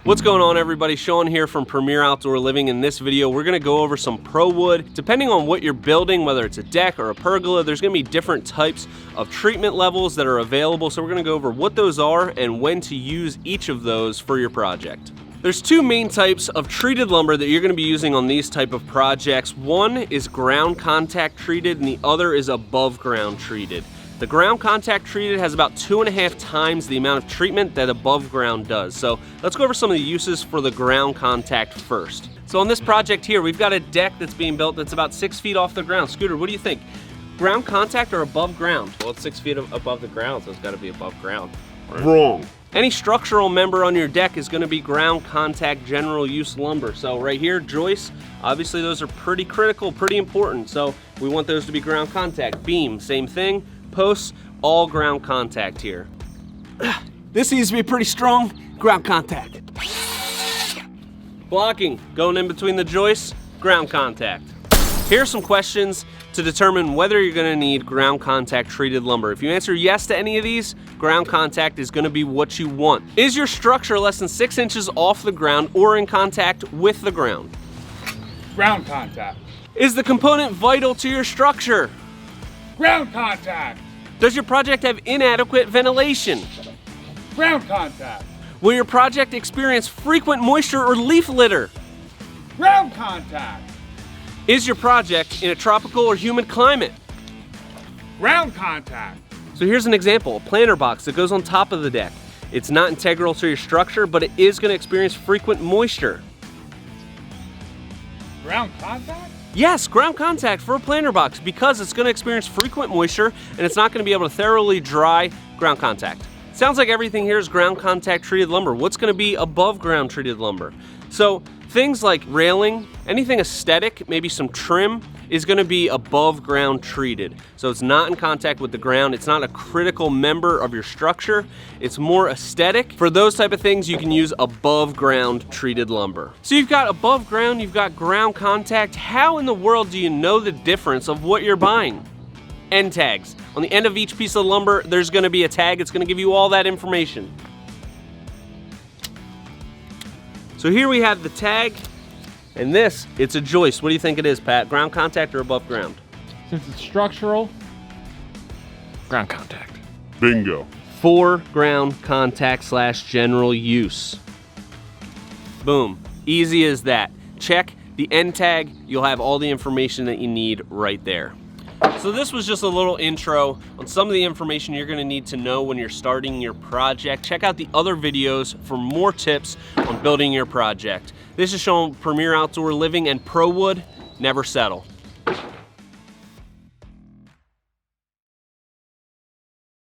What's going on, everybody? Sean here from Premier Outdoor Living. In this video, we're gonna go over some pro wood. Depending on what you're building, whether it's a deck or a pergola, there's gonna be different types of treatment levels that are available. So we're gonna go over what those are and when to use each of those for your project. There's two main types of treated lumber that you're gonna be using on these type of projects. One is ground contact treated and the other is above ground treated. The ground contact treated has about 2.5 times the amount of treatment that above ground does. So let's go over some of the uses for the ground contact first. So on this project here, we've got a deck that's being built that's about 6 feet off the ground. Scooter, what do you think? Ground contact or above ground? Well, it's 6 feet above the ground, so it's gotta be above ground. Right? Wrong. Any structural member on your deck is gonna be ground contact general use lumber. So right here, joists, obviously those are pretty critical, pretty important. So we want those to be ground contact. Beam, same thing. Posts, all ground contact here. This needs to be pretty strong ground contact. Blocking, going in between the joists, ground contact. Here's some questions to determine whether you're gonna need ground contact treated lumber. If you answer yes to any of these, ground contact is gonna be what you want. Is your structure less than 6 inches off the ground or in contact with the ground? Ground contact. Is the component vital to your structure? Ground contact. Does your project have inadequate ventilation? Ground contact. Will your project experience frequent moisture or leaf litter? Ground contact. Is your project in a tropical or humid climate? Ground contact. So here's an example, a planter box that goes on top of the deck. It's not integral to your structure, but it is going to experience frequent moisture. Ground contact? Yes, ground contact for a planter box because it's going to experience frequent moisture and it's not going to be able to thoroughly dry. Ground contact. Sounds like everything here is ground contact treated lumber. What's going to be above ground treated lumber? So things like railing, anything aesthetic, maybe some trim, is going to be above ground treated. So it's not in contact with the ground. It's not a critical member of your structure. It's more aesthetic. For those type of things, you can use above ground treated lumber. So you've got above ground, you've got ground contact. How in the world do you know the difference of what you're buying? End tags. On the end of each piece of lumber, there's going to be a tag. It's going to give you all that information. So here we have the tag. And this, it's a joist. What do you think it is, Pat? Ground contact or above ground? Since it's structural, ground contact. Bingo. For ground contact / general use. Boom. Easy as that. Check the end tag. You'll have all the information that you need right there. So this was just a little intro on some of the information you're going to need to know when you're starting your project. Check out the other videos for more tips on building your project. This is Sean, Premier Outdoor Living, and Pro Wood, never settle.